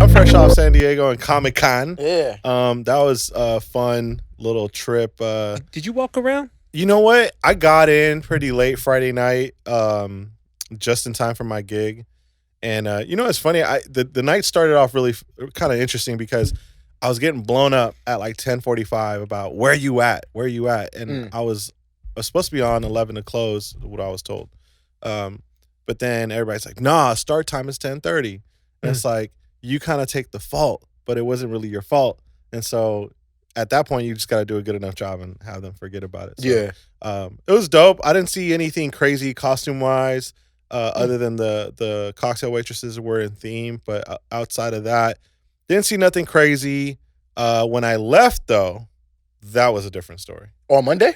I'm fresh off San Diego and Comic-Con. Yeah. That was a fun little trip. Did you walk around? You know what? I got in pretty late Friday night, just in time for my gig. And it's funny. The night started off really kind of interesting because I was getting blown up at like 10:45 about where you at, and I was supposed to be on 11 to close, what I was told. But then everybody's like, nah, start time is 10:30. And it's like, you kind of take the fault, but it wasn't really your fault. And so at that point, you just got to do a good enough job and have them forget about it. So, Yeah. It was dope. I didn't see anything crazy costume-wise other than the cocktail waitresses were in theme. But outside of that, didn't see nothing crazy. When I left, though, that was a different story. On Monday?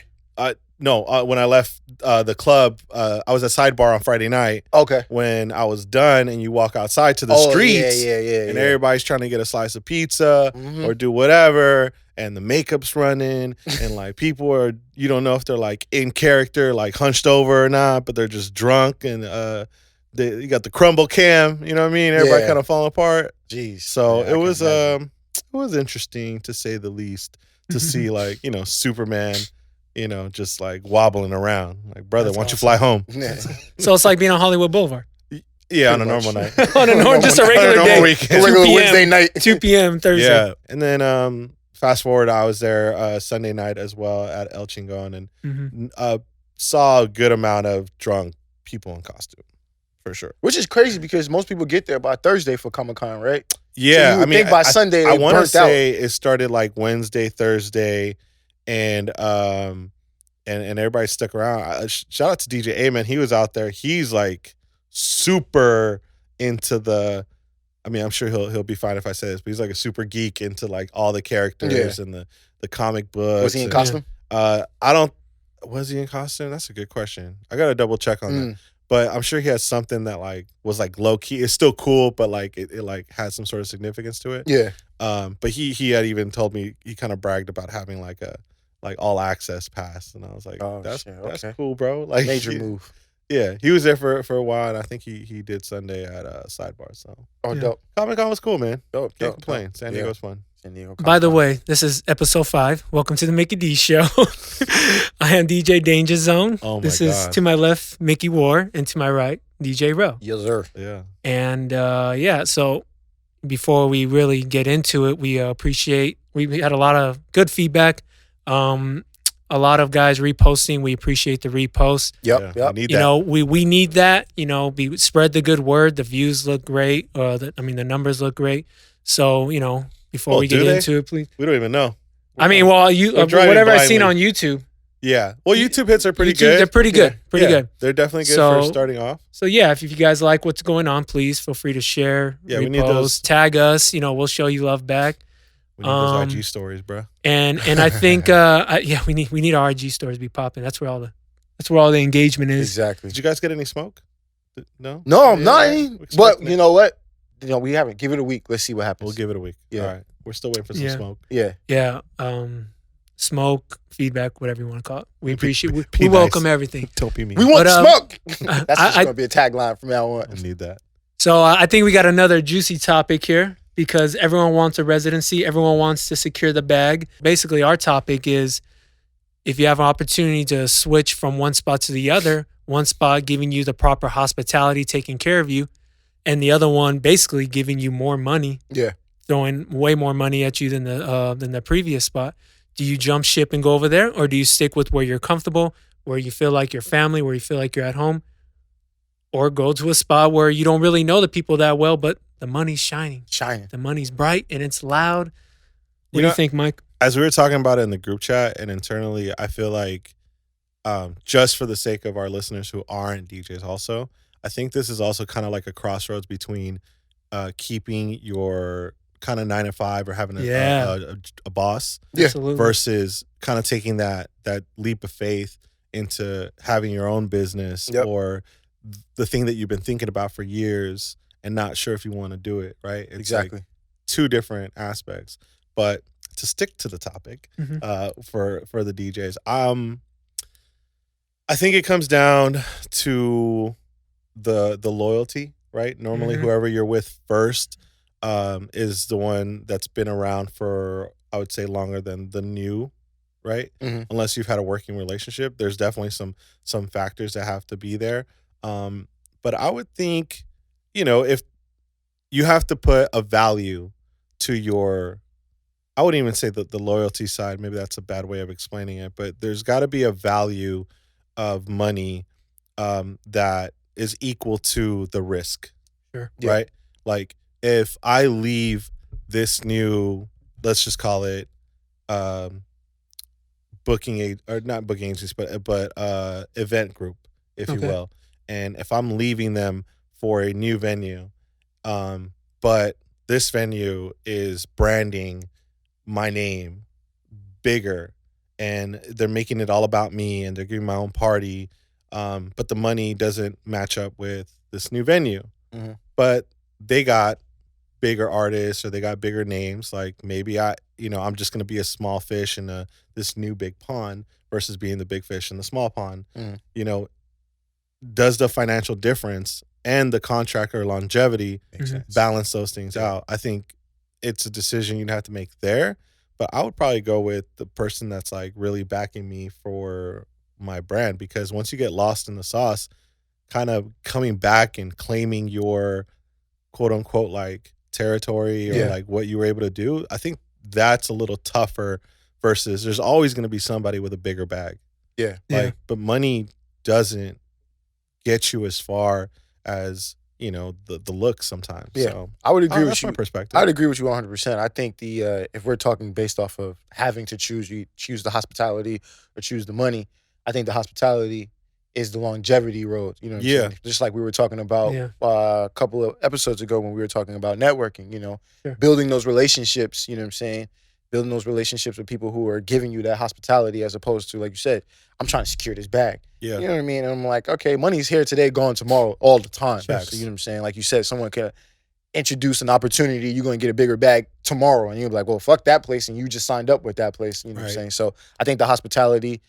No, when I left the club, I was at Sidebar on Friday night. Okay. When I was done and you walk outside to the streets and yeah. everybody's trying to get a slice of pizza or do whatever and the makeup's running and like people are, you don't know if they're like in character, like hunched over or not, but they're just drunk and you got the crumble cam, you know what I mean? Everybody kind of falling apart. Jeez. So it was interesting to say the least to see like, Superman, just like wobbling around. Like, brother, why don't you fly home? So it's like being on Hollywood Boulevard. Yeah, on a normal night. Just a regular day. Weekend. Regular Wednesday night. 2 p.m. Thursday. Yeah. And then fast forward, I was there Sunday night as well at El Chingon and saw a good amount of drunk people in costume, for sure. Which is crazy because most people get there by Thursday for Comic-Con, right? Yeah. So you would think by Sunday I they want to burnt out. say it started like Wednesday, Thursday, and everybody stuck around. Shout out to DJ A, man. He was out there. He's like super into the. I mean, I'm sure he'll be fine if I say this, but he's like a super geek into like all the characters and the comic books. Was he in costume? Was he in costume? That's a good question. I gotta double check on that. But I'm sure he has something that like was like low key. It's still cool, but like it like has some sort of significance to it. Yeah. But he had even told me, he kind of bragged about having like a all access pass, and I was like, that's cool, bro. Like major move. Yeah, he was there for a while, and I think he did Sunday at Sidebar. So dope. Comic-Con was cool, man. Can't complain. San Diego's fun. San Diego. By the way, this is episode 5. Welcome to the MikiDz Show. I am DJ Dainjazone. Oh my This is to my left, MikiWAR, and to my right, DJ Rell. Yes, sir. Yeah. And so before we really get into it, we had a lot of good feedback. A lot of guys reposting. We appreciate the reposts. Yep. We need that. We need that. Spread the good word. The views look great. The numbers look great. So, before we get into it, please. We don't even know. Whatever I've seen on YouTube. Yeah. Well, YouTube hits are pretty good. They're pretty good. Good. They're definitely good for starting off. So, yeah, if you guys like what's going on, please feel free to share, repost, we need those. Tag us. We'll show you love back. We need those IG stories, bro. And I think we need our IG stories to be popping. That's where all the engagement is. Exactly. Did you guys get any smoke? No? No, nothing. But you know what? We haven't. Give it a week. Let's see what happens. We'll give it a week. Yeah. All right. We're still waiting for some smoke. Yeah. Yeah. Smoke, feedback, whatever you want to call it. We appreciate it. We welcome everything. Don't be mean. We want smoke. That's just going to be a tagline from now on. I need that. So I think we got another juicy topic here because everyone wants a residency. Everyone wants to secure the bag. Basically, our topic is if you have an opportunity to switch from one spot to the other, one spot giving you the proper hospitality, taking care of you, and the other one basically giving you more money. Yeah. Throwing way more money at you than the previous spot. Do you jump ship and go over there, or do you stick with where you're comfortable, where you feel like your family, where you feel like you're at home, or go to a spot where you don't really know the people that well, but the money's shining. The money's bright and it's loud. What do you think, Mike? As we were talking about it in the group chat and internally, I feel like just for the sake of our listeners who aren't DJs also, I think this is also kind of like a crossroads between keeping your kind of 9 to 5 or having a boss versus kind of taking that leap of faith into having your own business or the thing that you've been thinking about for years and not sure if you want to do it, right? It's exactly. Like 2 different aspects. But to stick to the topic for the DJs, I think it comes down to the loyalty, right? Normally whoever you're with first is the one that's been around for, I would say, longer than the new, right? Unless you've had a working relationship, there's definitely some factors that have to be there. But I would think, if you have to put a value to your, I wouldn't even say the loyalty side. Maybe that's a bad way of explaining it, but there's got to be a value of money that is equal to the risk. Sure. Right? Like if I leave this new, let's just call it not booking agencies, but event group, if you will. And if I'm leaving them for a new venue, but this venue is branding my name bigger and they're making it all about me and they're giving my own party, but the money doesn't match up with this new venue. But they got bigger artists or they got bigger names. Like maybe I'm just going to be a small fish in this new big pond versus being the big fish in the small pond. Does the financial difference and the contract or longevity balance those things out? I think it's a decision you'd have to make there, but I would probably go with the person that's like really backing me for my brand, because once you get lost in the sauce, kind of coming back and claiming your quote unquote like territory or like what you were able to do, I think that's a little tougher versus there's always going to be somebody with a bigger bag. But money doesn't get you as far as the look sometimes. So I would agree with that's you. my perspective. I would agree with you 100%. I think if we're talking based off of having to choose, you choose the hospitality or choose the money. I think the hospitality is the longevity road. You know what I'm saying? Just like we were talking about a couple of episodes ago when we were talking about networking, building those relationships, you know what I'm saying? Building those relationships with people who are giving you that hospitality as opposed to, like you said, I'm trying to secure this bag. You know what I mean? And I'm like, okay, money's here today, gone tomorrow, all the time. So, you know what I'm saying? Like you said, someone can introduce an opportunity, you're going to get a bigger bag tomorrow. And you're like, well, fuck that place. And you just signed up with that place. You know what I'm saying? So I think the hospitality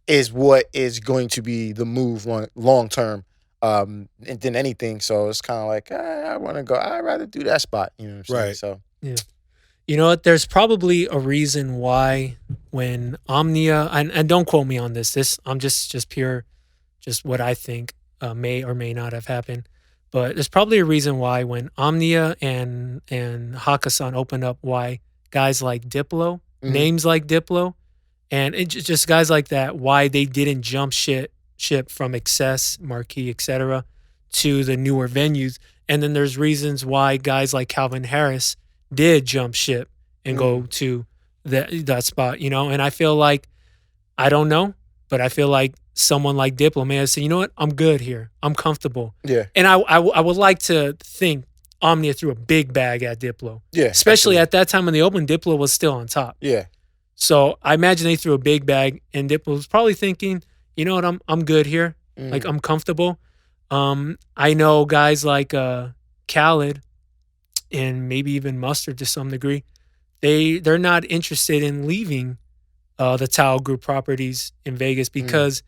is what is going to be the move long term than anything. So it's kind of like, I want to go, I'd rather do that spot. You know what I'm saying? So, You know what? There's probably a reason why when Omnia, and don't quote me on this, I'm just what I think may or may not have happened. But there's probably a reason why when Omnia and Hakkasan opened up, why guys like Diplo, names like Diplo, and just guys like that, why they didn't jump ship from Excess, Marquee, etc. to the newer venues. And then there's reasons why guys like Calvin Harris did jump ship and go to that spot, and I feel like, I don't know, but I feel like someone like Diplo may have said, you know what, I'm good here, I'm comfortable. And I would like to think Omnia threw a big bag at Diplo, especially at that time when they opened, Diplo was still on top. So I imagine they threw a big bag and Diplo was probably thinking, you know what, I'm good here, like I'm comfortable. I know guys like Khaled and maybe even Mustard to some degree, they're not interested in leaving the Tao Group properties in Vegas because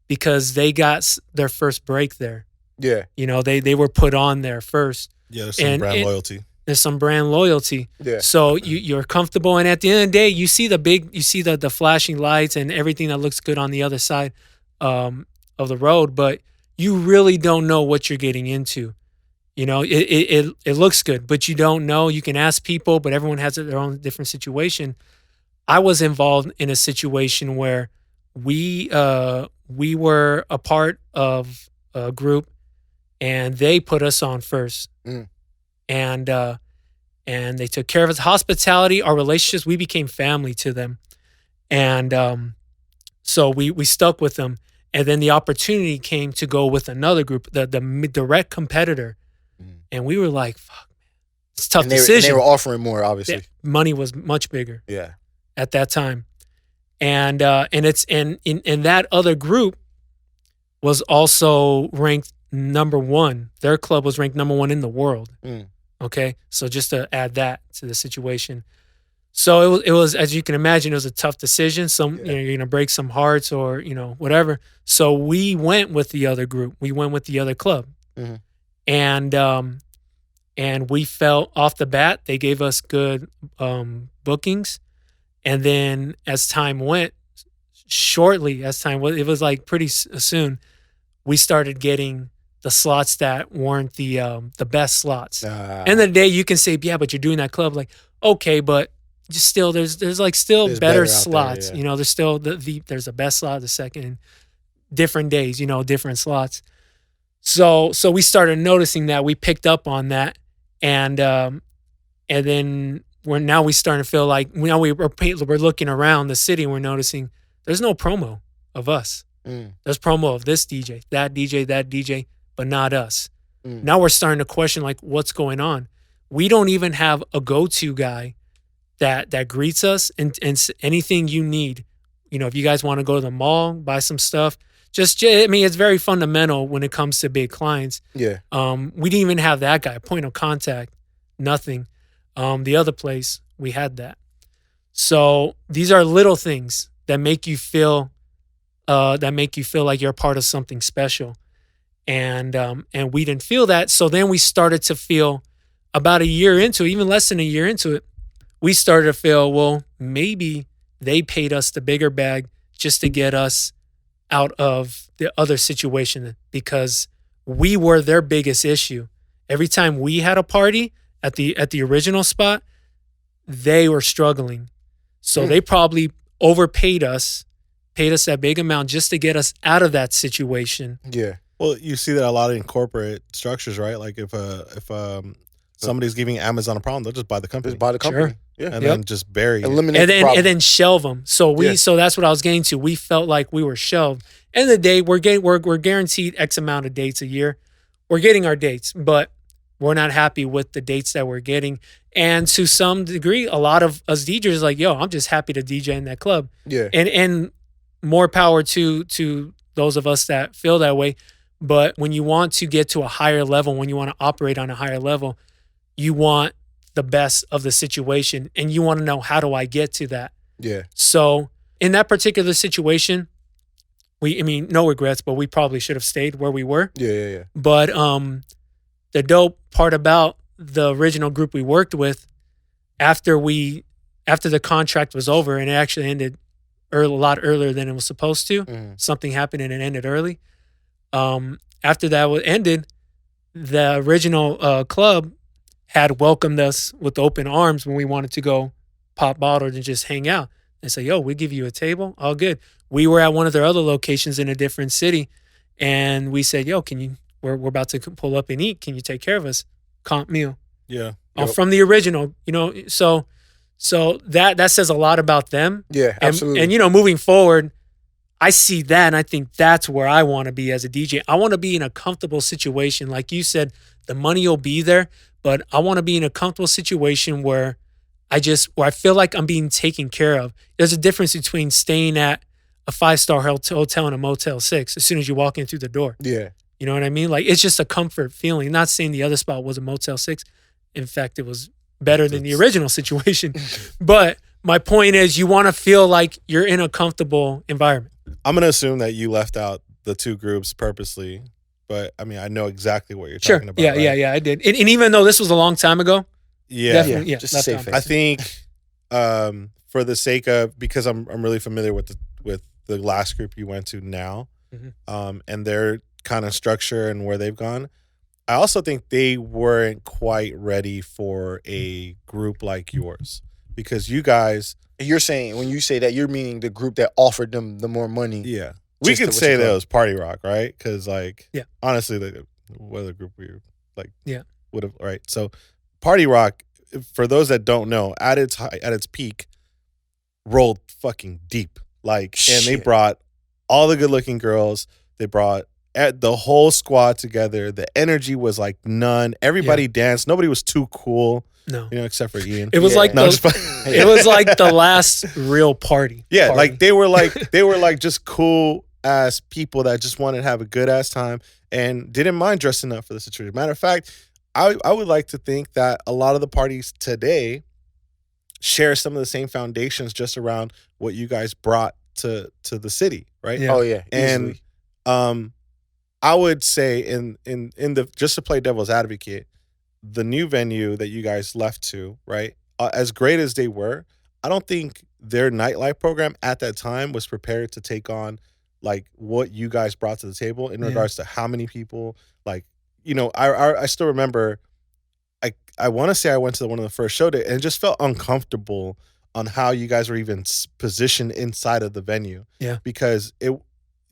they got their first break there. They were put on there first. There's some brand loyalty. There's some brand loyalty. So you're comfortable, and at the end of the day, you see the flashing lights and everything that looks good on the other side of the road, but you really don't know what you're getting into. It looks good, but you don't know. You can ask people, but everyone has their own different situation. I was involved in a situation where we were a part of a group, and they put us on first, and they took care of us. Hospitality, our relationships, we became family to them, and so we stuck with them. And then the opportunity came to go with another group, the direct competitor. And we were like, fuck, man. It's a tough decision. And they were offering more, obviously. Money was much bigger. At that time. And that other group was also ranked number one. Their club was ranked number one in the world. Okay? So just to add that to the situation. So it was, as you can imagine, it was a tough decision. You're going to break some hearts or, whatever. So we went with the other group. We went with the other club. And And we felt off the bat, they gave us good bookings. And then as time went, it was like pretty soon, we started getting the slots that weren't the best slots. End of the day, you can say, yeah, but you're doing that club. Like, okay, but just still, there's better slots. There, yeah. You know, there's still there's a best slot, the second, different days, you know, different slots. So we started noticing that. We picked up on that, and then we starting to feel like we're looking around the city and we're noticing there's no promo of us. There's promo of this DJ, that DJ, but not us. Now we're starting to question, like, what's going on? We don't even have a go-to guy that greets us and anything you need. You know, if you guys want to go to the mall, buy some stuff, I mean, it's very fundamental when it comes to big clients. Yeah. We didn't even have that guy, point of contact, nothing. The other place, we had that. So these are little things that make you feel like you're a part of something special. And we didn't feel that. So then we started to feel, about a year into it, even less than a year into it, we started to feel, well, maybe they paid us the bigger bag just to get us out of the other situation, because we were their biggest issue. Every time we had a party at the original spot, they were struggling. So they probably overpaid us, paid us that big amount just to get us out of that situation. Yeah. Well, you see that a lot in corporate structures, right? Like if somebody's giving Amazon a problem, they'll just buy the company. Just buy the company. Sure. Yeah. And then just bury it. Eliminate the problem. And then shelve them. So so that's what I was getting to. We felt like we were shelved. End of the day, we're guaranteed X amount of dates a year. We're getting our dates, but we're not happy with the dates that we're getting. And to some degree, a lot of us DJs are like, yo, I'm just happy to DJ in that club. Yeah. And more power to those of us that feel that way. But when you want to get to a higher level, when you want to operate on a higher level, you want the best of the situation, and you want to know, how do I get to that? Yeah. So in that particular situation, no regrets, but we probably should have stayed where we were. Yeah. But the dope part about the original group we worked with, after the contract was over, and it actually ended a lot earlier than it was supposed to. Something happened and it ended early. After that ended, the original club had welcomed us with open arms when we wanted to go pop bottles and just hang out. And say, yo, we give you a table, all good. We were at one of their other locations in a different city, and we said, yo, we're about to pull up and eat. Can you take care of us? Comp meal. Yeah. From the original, so that says a lot about them. Yeah, absolutely. And moving forward, I see that, and I think that's where I want to be as a DJ. I want to be in a comfortable situation. Like you said, the money will be there, but I want to be in a comfortable situation where I feel like I'm being taken care of. There's a difference between staying at a 5-star hotel and a Motel 6 as soon as you walk in through the door. Yeah. You know what I mean? Like, it's just a comfort feeling. Not saying the other spot was a Motel 6. In fact, it was better than the original situation. But my point is, you want to feel like you're in a comfortable environment. I'm going to assume that you left out the two groups purposely, but I mean, I know exactly what you're talking about. Yeah, I did. And even though this was a long time ago, definitely, just safe. I think for the sake of, because I'm really familiar with the last group you went to now, and their kind of structure and where they've gone, I also think they weren't quite ready for a group like yours, because you guys. You're saying, when you say that, you're meaning the group that offered them the more money. Yeah. We could say that it was Party Rock, right? Because, honestly, what other group we were, would have, right? So, Party Rock, for those that don't know, at its peak, rolled fucking deep. And they brought all the good-looking girls. They brought the whole squad together. The energy was like none. Everybody danced. Nobody was too cool. No, except for Ian. It was it was like the last real party. Yeah, like they were like just cool ass people that just wanted to have a good ass time and didn't mind dressing up for the situation. Matter of fact, I would like to think that a lot of the parties today share some of the same foundations just around what you guys brought to the city, right? Yeah. Oh yeah, easily. And I would say in the, just to play devil's advocate, the new venue that you guys left to, right? As great as they were, I don't think their nightlife program at that time was prepared to take on like what you guys brought to the table in regards to how many people. Like, I still remember. I want to say I went to one of the first show day and it just felt uncomfortable on how you guys were even positioned inside of the venue. Yeah, because it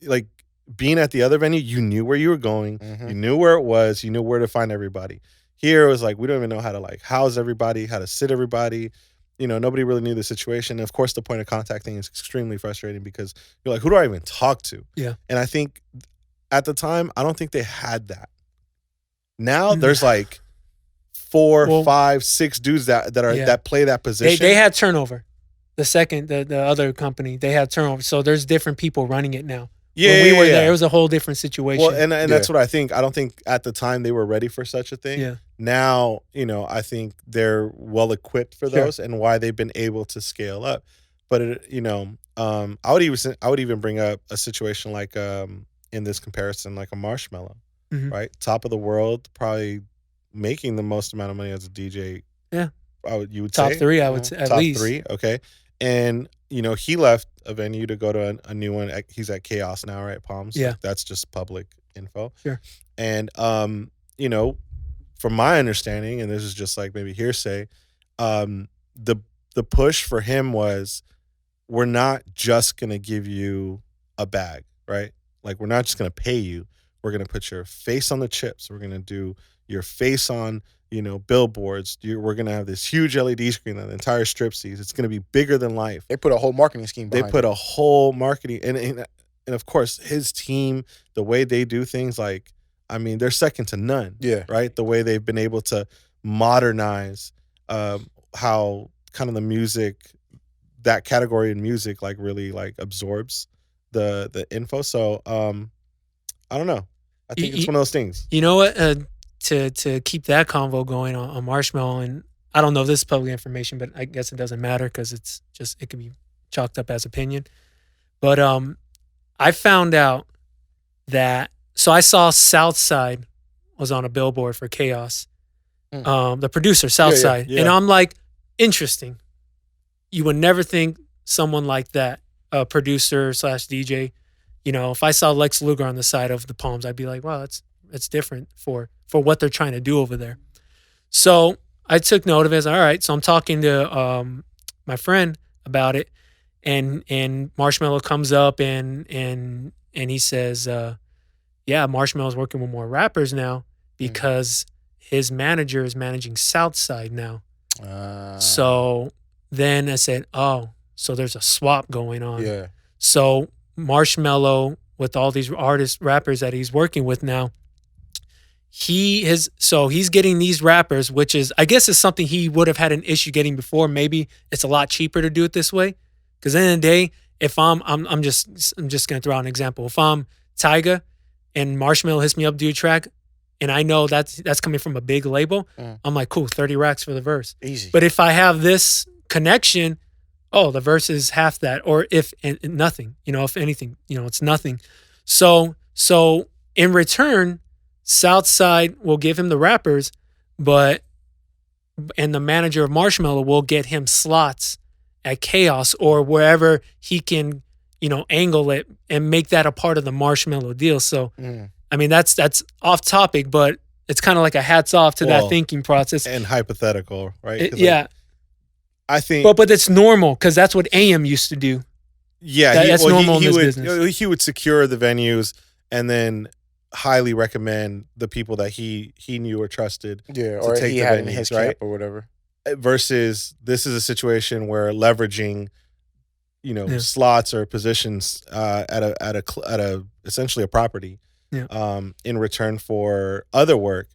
like. Being at the other venue, you knew where you were going, you knew where it was, you knew where to find everybody. Here it was like we don't even know how to like house everybody, how to sit everybody. Nobody really knew the situation. And of course, the point of contact thing is extremely frustrating because you're like, who do I even talk to? Yeah. And I think at the time, I don't think they had that. Now there's like 4, 5, 6 dudes that play that position. They had turnover. The other company, they had turnover. So there's different people running it now. Yeah, when we were there, it was a whole different situation. Well, and that's what I think. I don't think at the time they were ready for such a thing. Yeah. Now, I think they're well equipped for those and why they've been able to scale up. But I would even bring up a situation like in this comparison, like a Marshmello, right? Top of the world, probably making the most amount of money as a DJ. Yeah, you would top say 3. I would say at least top 3. Okay, and he left a venue to go to a new one. He's at Chaos now, right? Palms. Yeah. Like, that's just public info. Sure. And, from my understanding, and this is just like maybe hearsay, the push for him was, we're not just going to give you a bag, right? Like, we're not just going to pay you. We're going to put your face on the chips. We're going to do your face on, billboards. We're going to have this huge LED screen that the entire strip sees. It's going to be bigger than life. They put a whole marketing scheme behind a whole marketing. And of course, his team, the way they do things, like, I mean, they're second to none. Yeah. Right? The way they've been able to modernize how kind of the music, that category in music, like, really, like, absorbs the info. So, I don't know. I think it's one of those things. You know what? To keep that convo going on Marshmello, and I don't know if this is public information, but I guess it doesn't matter because it can be chalked up as opinion. But I found out that, so I saw Southside was on a billboard for Chaos, the producer Southside, and I'm like, interesting. You would never think someone like that, a producer / DJ. If I saw Lex Luger on the side of the Palms, I'd be like, wow, that's different for what they're trying to do over there. So I took note of it. All right. So I'm talking to my friend about it, and Marshmello comes up and he says, yeah, Marshmello's working with more rappers now because his manager is managing Southside now. So then I said, oh, so there's a swap going on. Yeah. So Marshmello, with all these rappers that he's working with now, he's getting these rappers, which is, I guess, is something he would have had an issue getting before. Maybe it's a lot cheaper to do it this way. Because at the end of the day, if I'm just gonna throw out an example. If I'm Tyga and Marshmello hits me up to do a track, and I know that's coming from a big label, I'm like, cool, 30 racks for the verse. Easy. But if I have this connection, the verse is half that, or if nothing, if anything, it's nothing. So in return, Southside will give him the rappers, and the manager of Marshmello will get him slots at Chaos or wherever he can, angle it and make that a part of the Marshmello deal. So, I mean, that's off topic, but it's kind of like a hats off to that thinking process. And hypothetical, right? Yeah. I think, but it's normal because that's what AM used to do. Yeah, that's normal in this business. He would secure the venues and then highly recommend the people that he knew or trusted. Yeah, or he had in his camp or whatever. Versus this is a situation where leveraging, slots or positions at a essentially a property, in return for other work.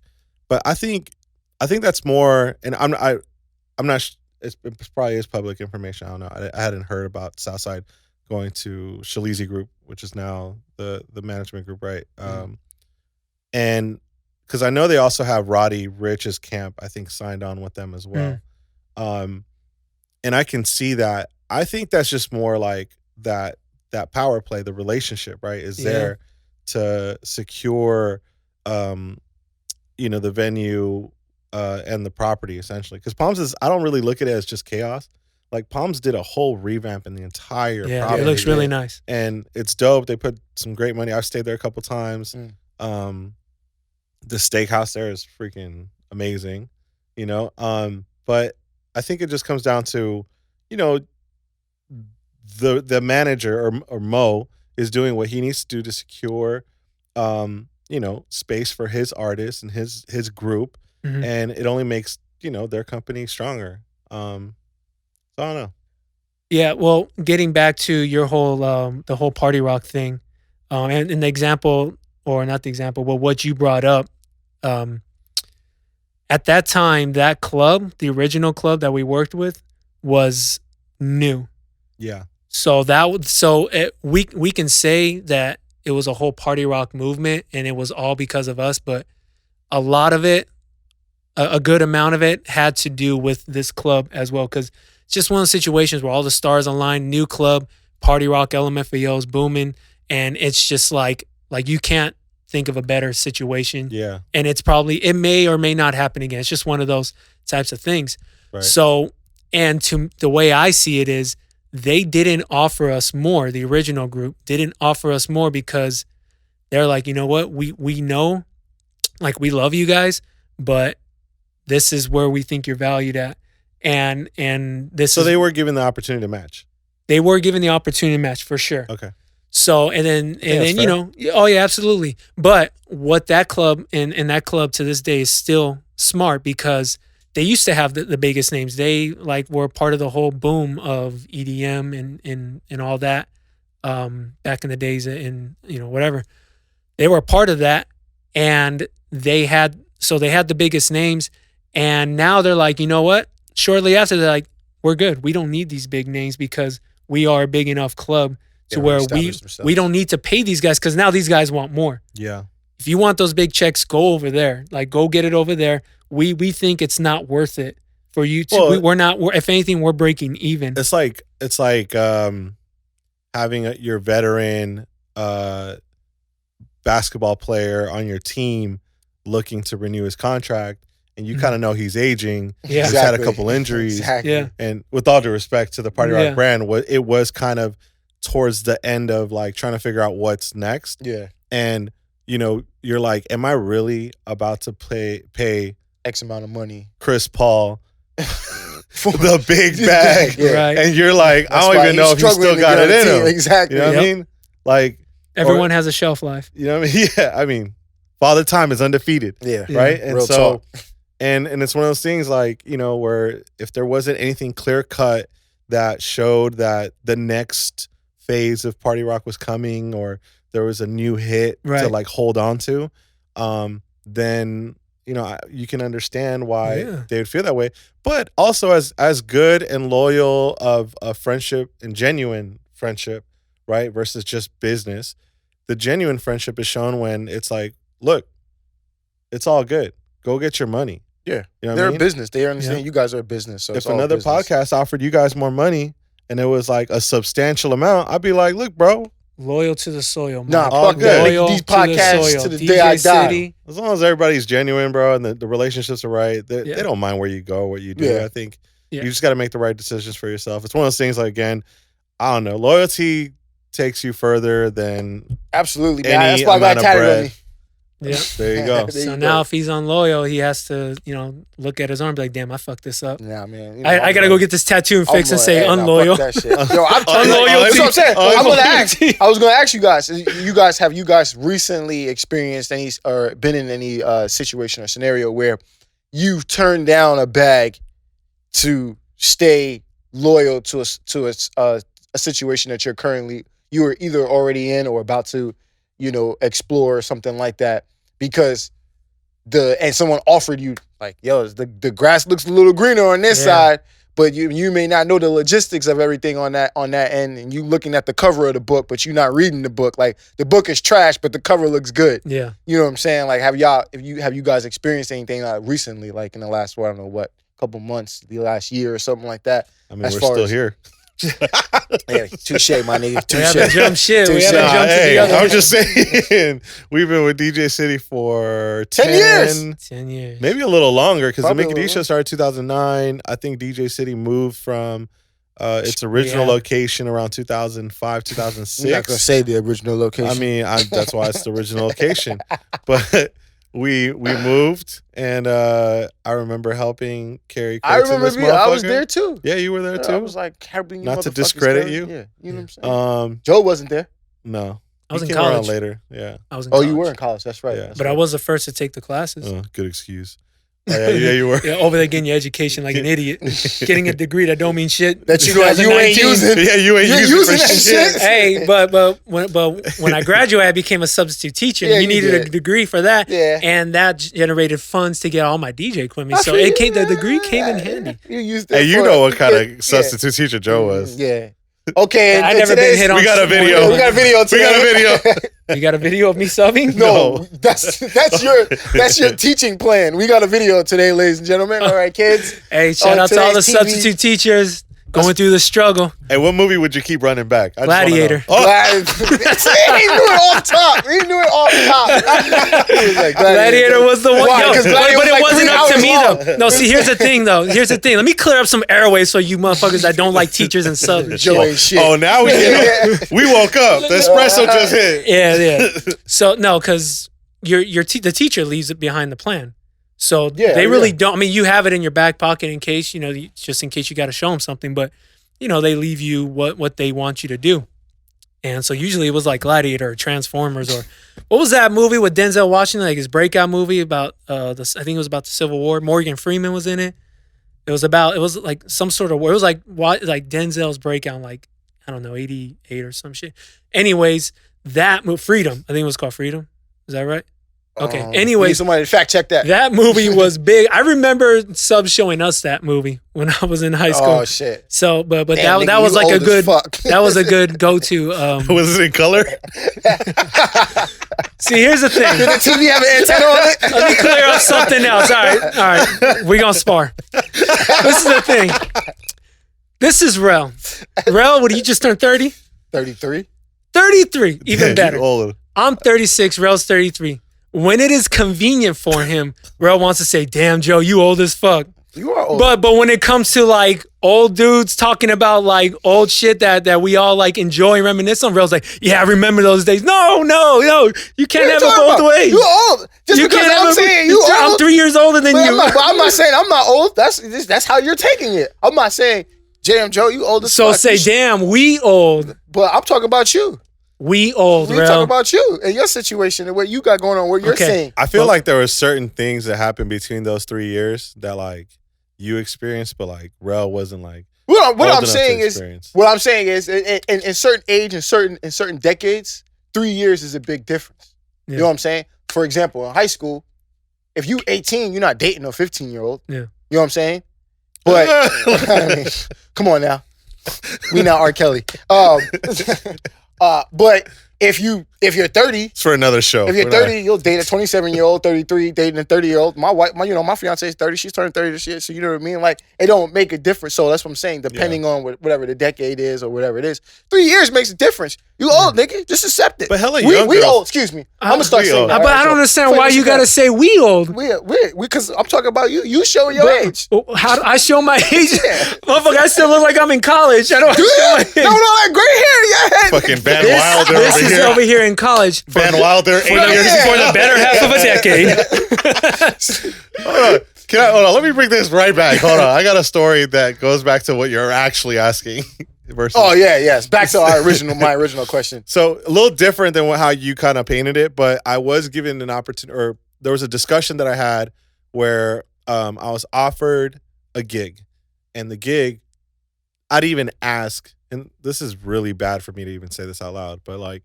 But I think that's more, and I'm not. It probably is public information. I don't know. I hadn't heard about Southside going to Shalizi Group, which is now the management group, right? And because I know they also have Roddy Rich's camp, I think, signed on with them as well. And I can see that. I think that's just more like that power play, the relationship, right, is there to secure, the venue and the property essentially. Because Palms is, I don't really look at it as just chaos. Like Palms did a whole revamp in the entire property. It looks really nice. And it's dope. They put some great money. I've stayed there a couple times. The steakhouse there is freaking amazing, you know. But I think it just comes down to, you know, the manager or Mo is doing what he needs to do to secure, you know, space for his artists and his group, and it only makes, you know, their company stronger. So I don't know. Yeah, well, getting back to your whole the whole party rock thing, and the example, or not the example, but what you brought up, at that time, that club, the original club that we worked with, was new. Yeah. So we can say that it was a whole party rock movement, and it was all because of us. But a lot of it, a good amount of it, had to do with this club as well, because it's just one of those situations where all the stars align. New club, party rock, LMFAO's booming, and it's just like you can't think of a better situation. Yeah. And it's probably, it may or may not happen again. It's just one of those types of things. Right. So, and to the way I see it is, they didn't offer us more. The original group didn't offer us more because they're like, you know what, we know, like, we love you guys, but this is where we think you're valued at. And this So they were given the opportunity to match. They were given the opportunity to match for sure. Okay. So, and then you know, oh yeah, absolutely. But what that club and that club to this day is still smart, because they used to have the biggest names. They like were part of the whole boom of EDM and all that back in the days, and you know, whatever. They were a part of that, and they had the biggest names, and now they're like, you know what? Shortly after, they're like, we're good. We don't need these big names because we are a big enough club to where we don't need to pay these guys, because now these guys want more. Yeah. If you want those big checks, go over there. Like, go get it over there. We think it's not worth it for you to. Well, we're not. If anything, we're breaking even. It's like having your veteran basketball player on your team looking to renew his contract, and you kind of know he's aging. Yeah. He's had a couple injuries. Exactly. Yeah. And with all due respect to the Party Rock brand, it was kind of towards the end of like trying to figure out what's next. Yeah. And, you know, you're like, am I really about to pay X amount of money Chris Paul the big bag? Yeah. Right. And you're like, That's I don't even know if he still got it in him. Exactly. You know what I mean? Like, Everyone has a shelf life. you know what I mean? Yeah. I mean, Father Time is undefeated. Yeah. Right. And Real so, talk. and it's one of those things like, you know, where if there wasn't anything clear cut that showed that the next phase of Party Rock was coming, or there was a new hit to like hold on to, then, you know, you can understand why they would feel that way. But also as good and loyal of a friendship and genuine friendship, right, versus just business, the genuine friendship is shown when it's like, look, it's all good. Go get your money. Yeah. You know They're what I mean? a business. They understand you guys are a business. So if another podcast offered you guys more money and it was like a substantial amount, I'd be like, look, bro. Loyal to the soil. Nah, all fuck good. that. Loyal These podcasts to the day I die. As long as everybody's genuine, bro, and the relationships are right, they don't mind where you go, what you do. Yeah. I think you just got to make the right decisions for yourself. It's one of those things, like, again, I don't know, loyalty takes you further than absolutely. Any That's why I got amount of tatted on bread. me. Yeah. There you go. So now if he's unloyal, he has to, you know, look at his arm and be like, damn, I fucked this up. Nah, man. You know, I got to go get this tattoo and fix and say unloyal. Fuck that shit. Yo, that's what I'm saying. I'm going to ask. I was going to ask you guys. Have you guys recently experienced any or been in any situation or scenario where you've turned down a bag to stay loyal to a situation that you are either already in or about to, you know, explore or something like that, because and someone offered you like, yo, the grass looks a little greener on this side, but you may not know the logistics of everything on that end, and you looking at the cover of the book, but you're not reading the book. Like, the book is trash, but the cover looks good. Yeah. You know what I'm saying? Like, have you guys experienced anything recently, like in the last, couple months, the last year or something like that? I mean, we're still here. Yeah, touche, my nigga. We haven't Touche. jumped shit. We Touche. haven't jumped to the other. I'm just saying, we've been with DJcity for 10 years. 10 years. maybe a little longer, because the Probably a MikiDz little Show started 2009. I think DJcity moved from its original Yeah. location around 2005, I'm not 2006. gonna say the original location. I mean, that's why it's the original location. But we moved, and I remember helping carry I crates in remember this I was motherfucker. there too. Yeah, you were there too. I was like helping you. Not to motherfuckers discredit carry- you. Yeah, you know what I'm saying. Um, Joe wasn't there. no, I was He in came around college. later. Yeah, I was in Oh, college. you were in college. That's right. Yeah. That's But I right. was the first to take the classes. good excuse. Yeah, you were. Yeah, over there getting your education like an idiot. Getting a degree that don't mean shit. That you ain't 2019. using. Yeah, you ain't You're using using for that shit. shit. Hey, but when I graduated, I became a substitute teacher. Yeah, and you you needed a did. degree for that. Yeah. And that generated funds to get all my DJ equipment. I So feel it came. you, The degree man. came in handy. You used Hey, it you for- know what kind yeah, of substitute teacher Joe was. Yeah. Okay. I and never been today's- hit on. We got a shit more video. than- We got a video. We Today. got a video. You got a video of me subbing? No, that's your teaching plan. We got a video today, ladies and gentlemen. All right, kids. Hey, shout On out to all the today's TV. substitute teachers going through the struggle. Hey, what movie would you keep running back? I just wanna know. Gladiator. Oh, He knew it off top. He knew it off top. He was like, Gladiator was the one. Why? Yo, 'Cause Gladiator but it was like wasn't 3 up to hours me long. though. No, see, here's the thing though. Here's the thing. Let me clear up some airways for you motherfuckers that don't like teachers and subs. and Joe shit. ain't shit. oh, now we woke up. The espresso just hit. Yeah. So no, because the teacher leaves it behind the plan. So Yeah, they really yeah. don't. I mean, you have it in your back pocket in case just in case you got to show them something. But they leave you what they want you to do. And so usually it was like Gladiator or Transformers or what was that movie with Denzel Washington, like his breakout movie about I think it was about the Civil War. Morgan Freeman was in it. It was like some sort of war. It was like Denzel's breakout, like I don't know, 88 or some shit. Anyways, that movie, Freedom. I think it was called Freedom. Is that right? Okay. We need Anyways, somebody to fact check that. that movie was big. I remember subs showing us that movie when I was in high school. Oh shit. So, but Damn, that nigga, was you like a old as good fuck. that was a good go-to. Was it in color? See, here's the Did thing. the TV have an antenna on it? Let me clear up something else. All right. We're gonna spar. This is the thing. This is Rell. Rell, what, you just turned 30? 33. 33, even Damn, better. you old. I'm 36, Rell's 33. When it is convenient for him, Rell wants to say, damn, Joe, you old as fuck. You are old. But when it comes to like old dudes talking about like old shit that we all like enjoy and reminisce on, Rell's like, yeah, I remember those days. No, you can't have it both ways. You old. Just because I'm saying you I'm old. 3 years older than But you. I'm not saying I'm not old. That's how you're taking it. I'm not saying, J.M. Joe, you old as So fuck. say, damn, we old. But I'm talking about you. We old, We Rell. talking about you and your situation and what you got going on, what you're Okay. saying. I feel like there were certain things that happened between those 3 years that like you experienced, but like Rell wasn't like What old I'm enough to saying is, experience. what I'm saying is, in certain age and certain decades, 3 years is a big difference. Yeah. You know what I'm saying? For example, in high school, if you 18, you're not dating a 15-year-old. Yeah. You know what I'm saying? But I mean, come on now, we not R. Kelly. But if you're 30. It's for another show. If you're We're not- 30, you'll date a 27-year-old, 33, dating a 30-year-old. My fiance is 30. She's turning 30 this year. So you know what I mean? Like, it don't make a difference. So that's what I'm saying. Depending on whatever the decade is or whatever it is, 3 years makes a difference. You old, nigga. Just accept it. But hella we young we girls- old. Excuse me. I'm gonna start we saying old. that. But I don't understand why you gotta say we old. We because I'm talking about you. You show your age. How do I show my age? Yeah. Motherfucker, I still look like I'm in college. I don't Do show you? my age. No, that gray hair in your head. Fucking Van This, Wilder this over is here. over here in college. Van Wilder, 8 Yeah. years For the better half of a decade. Hold on. Hold on. Let me bring this right back. Hold on. I got a story that goes back to what you're actually asking. Versus. Oh yeah, yes. Back to my original question. So a little different than how you kind of painted it, but I was given an opportunity, or there was a discussion that I had where I was offered a gig, and the gig, I'd even ask, and this is really bad for me to even say this out loud, but like,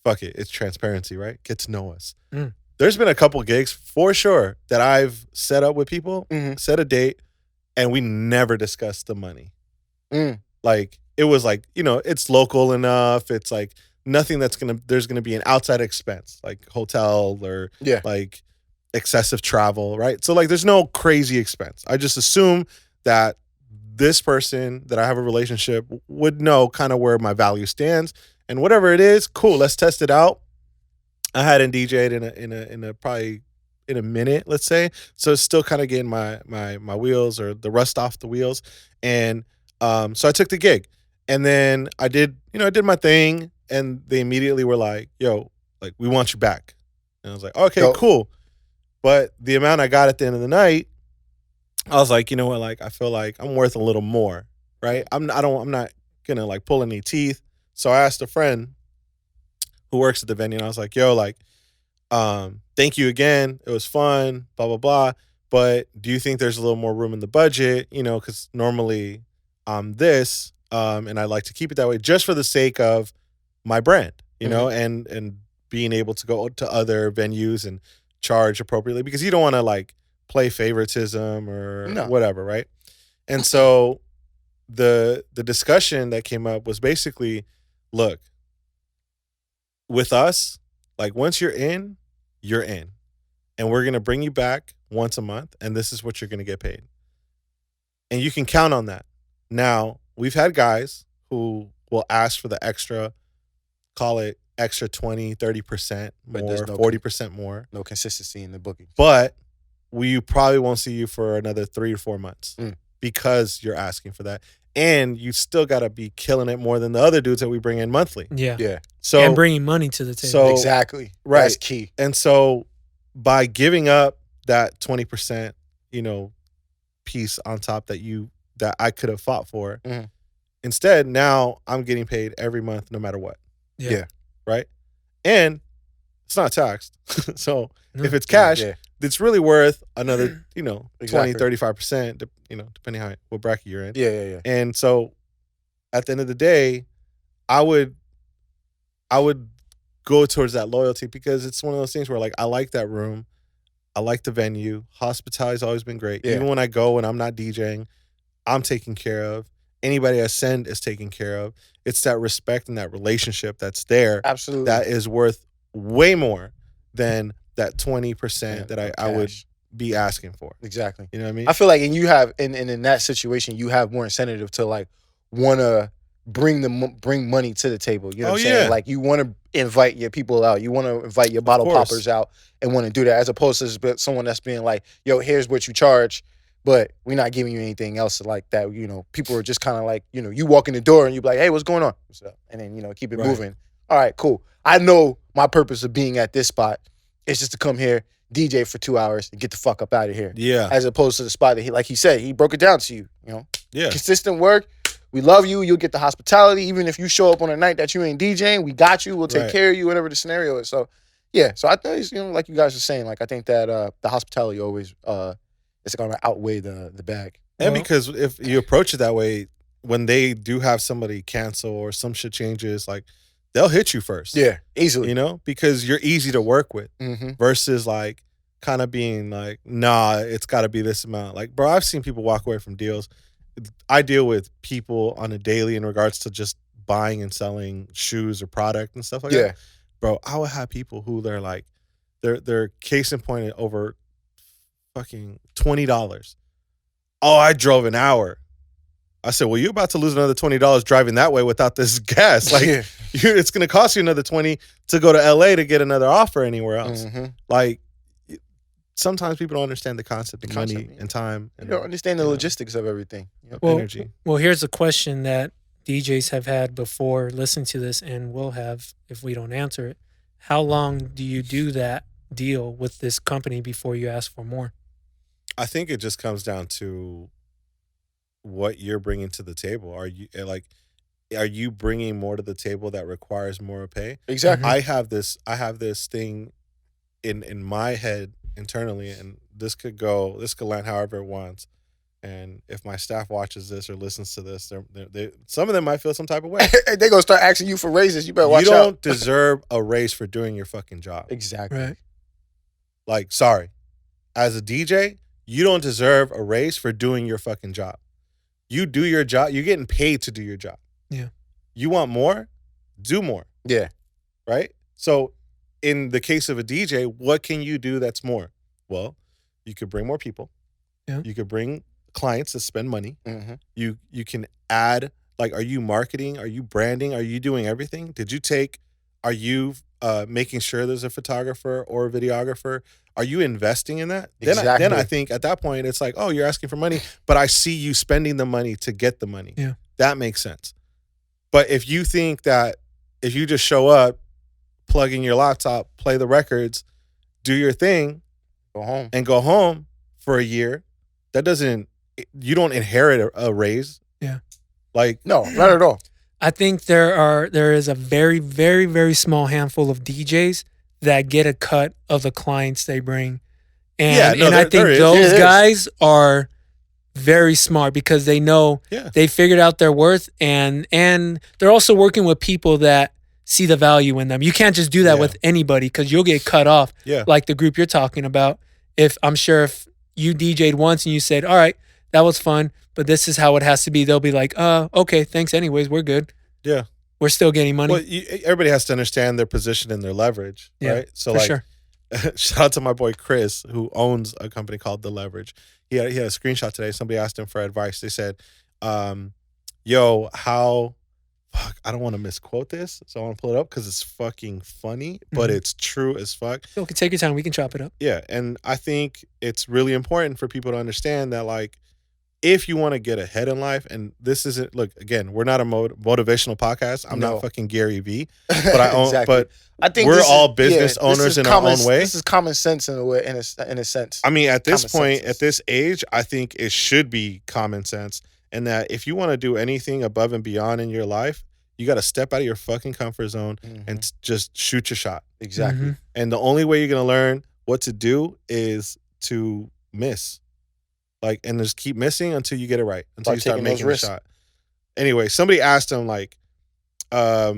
fuck it, it's transparency, right? Get to know us. Mm. There's been a couple gigs for sure that I've set up with people, set a date, and we never discussed the money. Mm. Like, it was like, it's local enough. It's like nothing there's gonna be an outside expense, like hotel or like excessive travel, right? So like there's no crazy expense. I just assume that this person that I have a relationship would know kind of where my value stands, and whatever it is, cool. Let's test it out. I hadn't DJ'd in a probably in a minute, let's say, so it's still kind of getting my wheels or the rust off the wheels, and so I took the gig, and then I did my thing, and they immediately were like, "Yo, like we want you back," and I was like, "Okay, cool," but the amount I got at the end of the night, I was like, you know what, like I feel like I'm worth a little more, right? I'm not gonna like pull any teeth. So I asked a friend who works at the venue, and I was like, yo, like, thank you again. It was fun, blah, blah, blah. But do you think there's a little more room in the budget? You know, because normally I'm this, and I like to keep it that way just for the sake of my brand, you know, and being able to go to other venues and charge appropriately, because you don't want to like play favoritism or whatever, right? And so the discussion that came up was basically, look, with us, like once you're in, and we're going to bring you back once a month, and this is what you're going to get paid. And you can count on that. Now, we've had guys who will ask for the extra, call it extra 20, 30% more, 40% more. No consistency in the booking. But we probably won't see you for another 3 or 4 months because you're asking for that. And you still got to be killing it more than the other dudes that we bring in monthly. Yeah. So, and bringing money to the table. So, exactly. Right. That's key. And so by giving up that 20%, piece on top that I could have fought for, instead, now I'm getting paid every month no matter what. Yeah. Right? And it's not taxed. So if it's cash, it's really worth another, 20, 35%, depending on what bracket you're in. Yeah. And so at the end of the day, I would go towards that loyalty, because it's one of those things where like I like that room. I like the venue. Hospitality's always been great. Yeah. Even when I go and I'm not DJing, I'm taken care of. Anybody I send is taken care of. It's that respect and that relationship that's there. Absolutely. That is worth way more than that 20% that I would be asking for. Exactly. You know what I mean? I feel like, and you have, in that situation, you have more incentive to like want to bring money to the table. You know what I'm saying? Yeah. Like you want to invite your people out. You want to invite your bottle poppers out and want to do that, as opposed to someone that's being like, yo, here's what you charge, but we're not giving you anything else like that. People are just kind of like, you walk in the door and you be like, hey, what's going on? What's up? And then, keep it moving. All right, cool. I know my purpose of being at this spot is just to come here, DJ for 2 hours, and get the fuck up out of here. Yeah. As opposed to the spot that like he said, he broke it down to you, Yeah. Consistent work. We love you. You'll get the hospitality. Even if you show up on a night that you ain't DJing, we got you. We'll take care of you, whatever the scenario is. So, yeah. So I think, like you guys are saying, like I think that the hospitality always is going to outweigh the bag. And because if you approach it that way, when they do have somebody cancel or some shit changes, like they'll hit you first. Yeah, easily. Because you're easy to work with Mm-hmm. versus like kind of being like, nah, it's got to be this amount. Like, bro, I've seen people walk away from deals. I deal with people on a daily in regards to just buying and selling shoes or product and stuff like that. Bro, I would have people who they're like, they're case in point at over fucking $20. Oh, I drove an hour. I said, well, you're about to lose another $20 driving that way without this gas. Like, it's going to cost you another $20 to go to LA to get another offer anywhere else. Mm-hmm. Like, sometimes people don't understand the concept of money and time. You don't understand the logistics of everything. Energy. Well, here's a question that DJs have had before listening to this, and will have if we don't answer it. How long do you do that deal with this company before you ask for more? I think it just comes down to what you're bringing to the table. Are you bringing more to the table that requires more pay? Exactly. I have this thing in my head internally, and this could land however it wants. And if my staff watches this or listens to this, they some of them might feel some type of way. They're gonna start asking you for raises. You better watch out. You don't deserve a raise for doing your fucking job. Exactly. Right. Like, sorry, as a DJ, you don't deserve a raise for doing your fucking job. You do your job. You're getting paid to do your job. Yeah. You want more? Do more. Yeah. Right? So in the case of a DJ, what can you do that's more? Well, you could bring more people. Yeah. You could bring clients to spend money. Mhm. You can add, like, are you marketing? Are you branding? Are you doing everything? Are you making sure there's a photographer or a videographer? Are you investing in that? Exactly. Then I think at that point it's like, oh, you're asking for money, but I see you spending the money to get the money. Yeah. That makes sense. But if you think that if you just show up, plug in your laptop, play the records, do your thing, go home for a year, you don't inherit a raise. Yeah. Like, no, not at all. I think there is a very, very, very small handful of DJs that get a cut of the clients they bring. And I think those guys are very smart because they know they figured out their worth, and they're also working with people that see the value in them. You can't just do that with anybody because you'll get cut off. Yeah. Like the group you're talking about. If you DJ'd once and you said, all right, that was fun, but this is how it has to be, they'll be like, okay, thanks anyways, we're good. Yeah. We're still getting money. Well, everybody has to understand their position and their leverage, right? So, sure. Shout out to my boy Chris, who owns a company called The Leverage. He had a screenshot today. Somebody asked him for advice. They said, yo, I don't want to misquote this, so I want to pull it up because it's fucking funny, but it's true as fuck. Okay, take your time. We can chop it up. Yeah, and I think it's really important for people to understand that, like, if you want to get ahead in life, and this isn't, look, again, we're not a motivational podcast. I'm not fucking Gary Vee, but I think we're all business owners in our own way. This is common sense in a way, in a sense. I mean, at this point, at this age, I think it should be common sense. And that if you want to do anything above and beyond in your life, you got to step out of your fucking comfort zone and just shoot your shot. Exactly. And the only way you're going to learn what to do is to miss. Like, and just keep missing until you get it right, until you start making a shot. Anyway, somebody asked him, like, I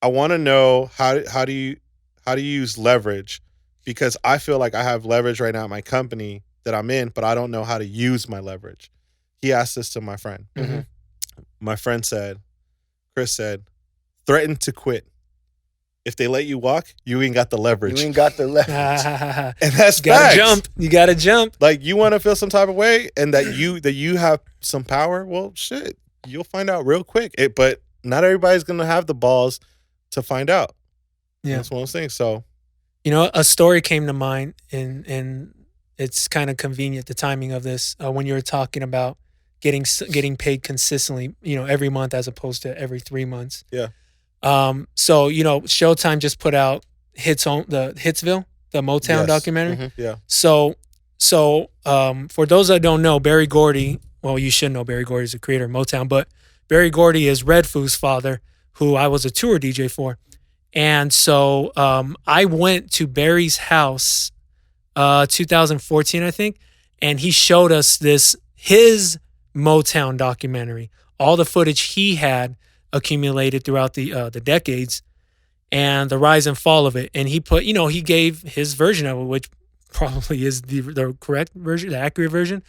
want to know how do you use leverage, because I feel like I have leverage right now at my company that I'm in, but I don't know how to use my leverage. He asked this to my friend. My friend Chris said, threaten to quit. If they let you walk, you ain't got the leverage. And that's facts. You gotta jump. Like, you want to feel some type of way, and that you have some power. Well, shit, you'll find out real quick. But not everybody's gonna have the balls to find out. Yeah, that's one of those things. So, a story came to mind, and it's kind of convenient, the timing of this, when you were talking about getting paid consistently, every month as opposed to every 3 months. Yeah. So, Showtime just put out Hitsville, the Motown documentary. Yeah. So, for those that don't know, Berry Gordy, well, you should know Berry Gordy is the creator of Motown, but Berry Gordy is Red Foo's father, who I was a tour DJ for. And so, I went to Berry's house, 2014, I think, and he showed us his Motown documentary, all the footage he had accumulated throughout the decades, and the rise and fall of it. And he he gave his version of it, which probably is the correct version, the accurate version,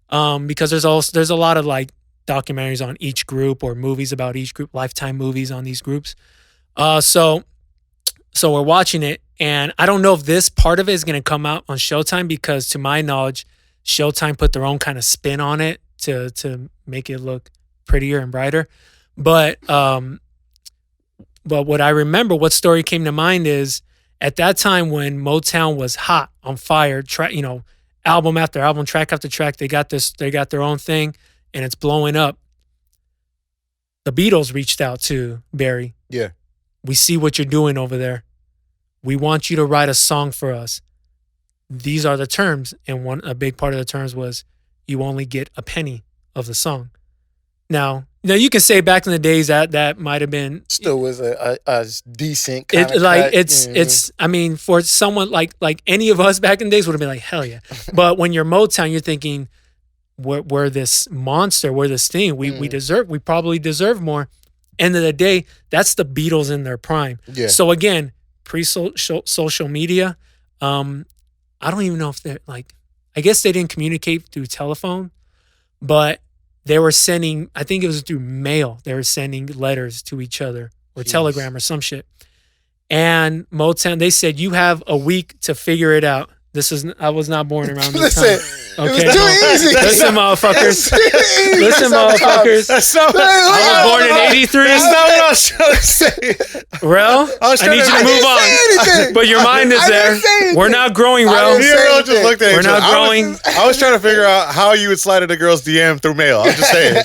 because there's a lot of like documentaries on each group or movies about each group, Lifetime movies on these groups. So we're watching it, and I don't know if this part of it is going to come out on Showtime, because to my knowledge, Showtime put their own kind of spin on it to make it look prettier and brighter. But what I remember, what story came to mind is, at that time when Motown was hot, on fire, album after album, track after track, they got their own thing, and it's blowing up. The Beatles reached out to Berry. Yeah. We see what you're doing over there. We want you to write a song for us. These are the terms, and a big part of the terms was you only get a penny of the song. Now you can say back in the days that might have been still was a decent kind of cut. It's I mean, for someone like any of us back in the days would have been like, hell yeah. But when you're Motown, you're thinking, we're this monster, we're this thing. We probably deserve more. End of the day, that's the Beatles in their prime. Yeah. So again, pre-social media, I don't even know if they're I guess they didn't communicate through telephone, but they were sending, I think it was through mail, they were sending letters to each other or telegram or some shit. And Motown, they said, you have a week to figure it out. I was not born around this Listen, time. it was too easy. Listen, motherfuckers. Listen, motherfuckers. I was born in 83. That's not what I was trying to say. Rell, I need you to move on. But your mind is there. We're not growing, Rell. Rell just looked at We're not growing. I was trying to figure out how you would slide into a girl's DM through mail. I'm just saying.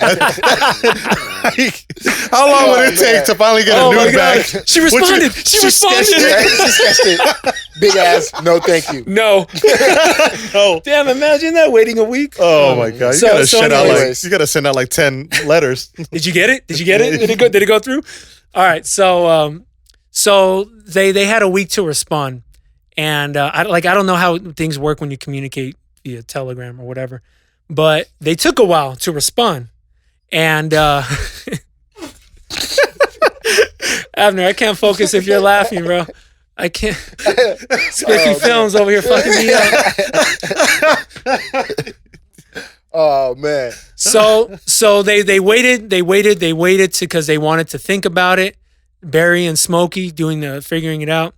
How long would it take to finally get a nude back? She responded. She responded. She sketched it. Big ass. No, thank you. No. No. Damn, imagine that waiting a week. Oh my god. You gotta send out like 10 letters. Did you get it? Did it go through? All right. So they had a week to respond. And I don't know how things work when you communicate via Telegram or whatever. But they took a while to respond. And Abner, I can't focus if you're laughing, bro. I can't. Spiffy Films over here fucking me up. Oh man. So they waited because they wanted to think about it. Barry and Smokey doing the figuring it out.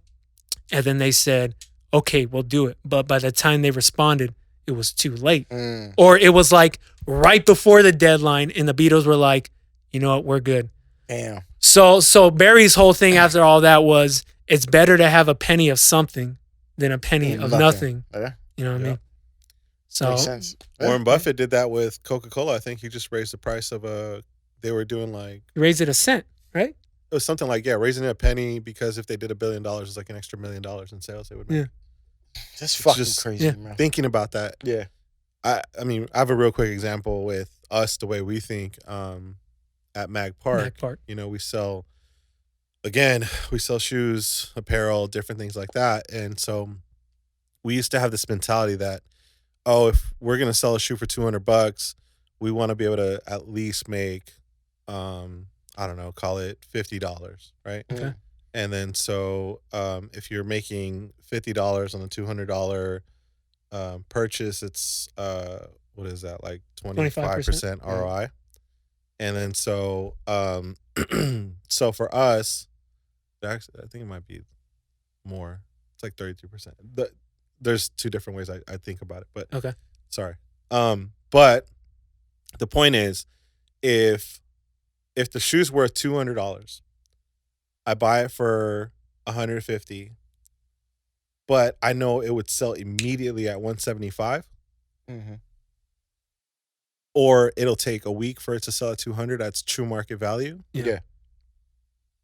And then they said, okay, we'll do it. But by the time they responded, it was too late. Or it was like right before the deadline and the Beatles were like, you know what, we're good. Damn. So Barry's whole thing after all that was, it's better to have a penny of something than a penny of nothing. Yeah. You know what I mean? So makes sense. Warren Buffett did that with Coca-Cola. I think he just raised the price of they were doing like, you raised it a cent, right? it was something like, raising it a penny because if they did $1 billion, it's like an extra $1 million in sales they would make. Yeah. That's fucking just crazy, man. Thinking about that. Yeah. I mean, I have a real quick example with us, the way we think at Mag Park. You know, we sell shoes, apparel, different things like that. And so we used to have this mentality that, if we're going to sell a shoe for $200, we want to be able to at least make, I don't know, call it $50, right? Okay. And then so if you're making $50 on a $200 purchase, it's what is that, like 25% ROI? And then so so for us, actually, I think it might be more. It's like 32%. There's two different ways I think about it, but okay. Sorry. But the point is, if the shoe's worth $200, I buy it for $150, but I know it would sell immediately at $175, or it'll take a week for it to sell at $200. That's true market value. Yeah.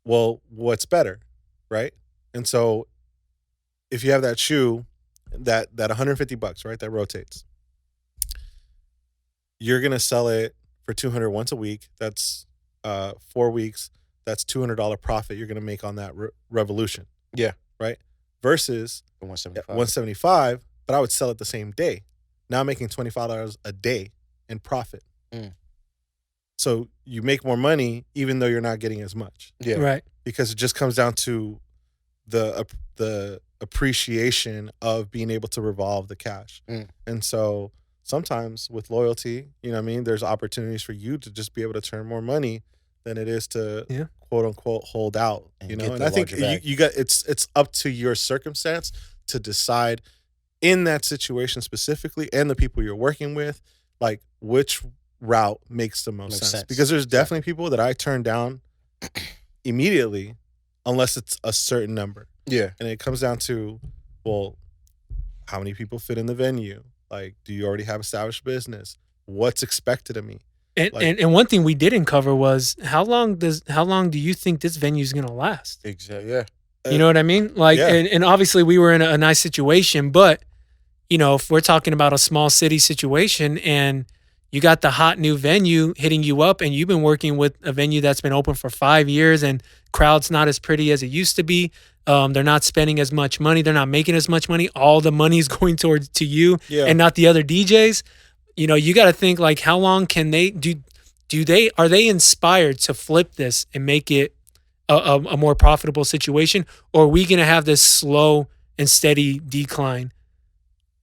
Well, what's better, right? And so, if you have that shoe, that $150, right, that rotates, you're gonna sell it for $200 once a week. That's 4 weeks. That's $200 profit you're gonna make on that revolution. Yeah. Right. Versus $175, but I would sell it the same day. Now I'm making $25 a day in profit. So you make more money even though you're not getting as much. Yeah. Right. Because it just comes down to the appreciation of being able to revolve the cash. And so sometimes with loyalty, you know what I mean, there's opportunities for you to just be able to turn more money than it is to quote unquote hold out. You know, and I think you got it's up to your circumstance to decide in that situation specifically and the people you're working with, like which route makes the most sense. Because there's definitely people that I turn down immediately unless it's a certain number. Yeah. And it comes down to, well, how many people fit in the venue? Like, do you already have established business? What's expected of me? And one thing we didn't cover was how long do you think this venue is gonna last? Exactly. Yeah. You know what I mean? Like, and obviously we were in a nice situation, but you know, if we're talking about a small city situation and you got the hot new venue hitting you up and you've been working with a venue that's been open for 5 years and crowd's not as pretty as it used to be. They're not spending as much money. They're not making as much money. All the money's going towards to you and not the other DJs. You know, you got to think like, how long can they are they inspired to flip this and make it a more profitable situation? Or are we going to have this slow and steady decline?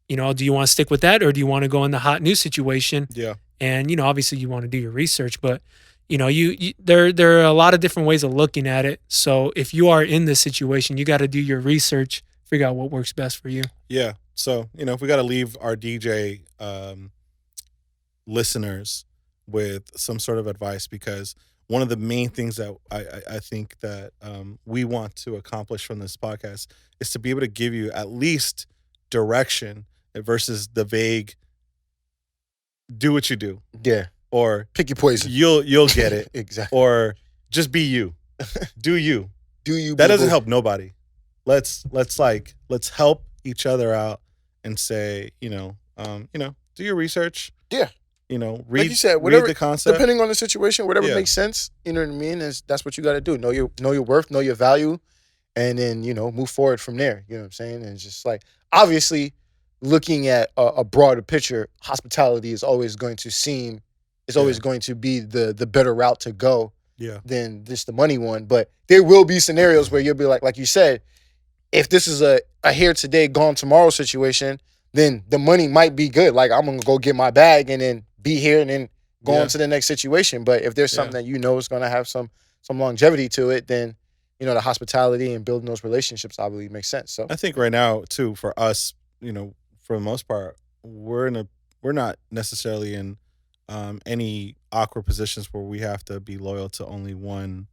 You know, do you want to stick with that or do you want to go in the hot new situation? Yeah. And, you know, obviously you want to do your research, but you know, there are a lot of different ways of looking at it. So if you are in this situation, you got to do your research, figure out what works best for you. Yeah. So, if we got to leave our DJ listeners with some sort of advice, because one of the main things that I think that we want to accomplish from this podcast is to be able to give you at least direction versus the vague, do what you do. Yeah. Or pick your poison. You'll get it. Exactly. Or just be you. Do you. Do you. That doesn't help nobody. Let's help each other out and say, do your research. Yeah. Read, like you said, whatever, read the concept. Depending on the situation, whatever makes sense, you know what I mean? That's what you got to do. Know your worth, know your value, and then, move forward from there. You know what I'm saying? And it's just like, obviously, looking at a broader picture, hospitality is always going to going to be the better route to go than just the money one. But there will be scenarios where you'll be like you said, if this is a here today, gone tomorrow situation, then the money might be good. Like, I'm going to go get my bag and then be here and then go on to the next situation. But if there's something that is going to have some longevity to it, then, the hospitality and building those relationships obviously makes sense. So I think right now, too, for us, for the most part, we're not necessarily in any awkward positions where we have to be loyal to only one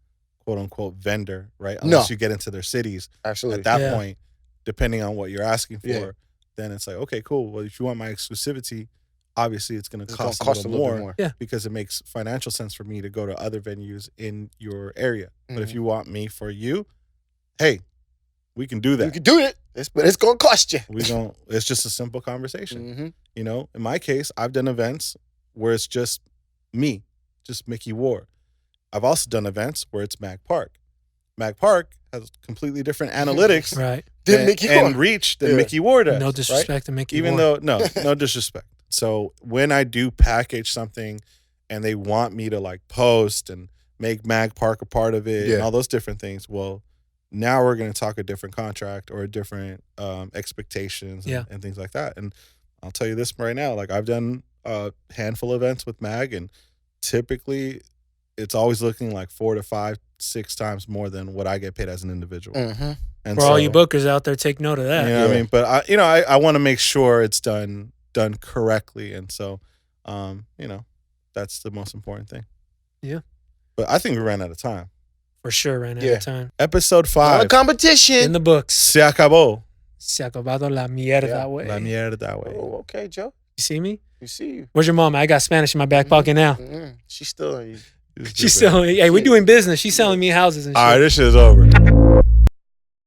quote unquote vendor, right? Unless you get into their cities. Absolutely. At that point, depending on what you're asking for, then it's like, okay, cool. Well, if you want my exclusivity, obviously it's going to cost a little more because it makes financial sense for me to go to other venues in your area. Mm-hmm. But if you want me for you, hey, we can do that. We can do it, but it's going to cost you. It's just a simple conversation. Mm-hmm. In my case, I've done events where it's just me, just MikiWAR. I've also done events where it's Mag Park. Mag Park has completely different analytics than MikiWAR and reach than MikiWAR does. No disrespect to MikiWAR. Even though, no disrespect. So when I do package something and they want me to post and make Mag Park a part of it and all those different things, well, now we're going to talk a different contract or a different expectations and things like that. And I'll tell you this right now, I've done a handful of events with Mag, and typically it's always looking like 4 to 5, 6 times more than what I get paid as an individual. Mm-hmm. And for all you bookers out there, take note of that. You know what I mean? But I want to make sure it's done correctly, and so that's the most important thing. Yeah. But I think we ran out of time. For sure, ran out of time. Episode 5. Competition in the books. Se acabó. Se acabado la mierda way. La mierda way. Oh, okay, Joe. You see me? We see you. Where's your mom? I got Spanish in my back pocket now. She's still. She's selling. Hey, we're doing business. She's selling me houses and shit. All right, this shit is over.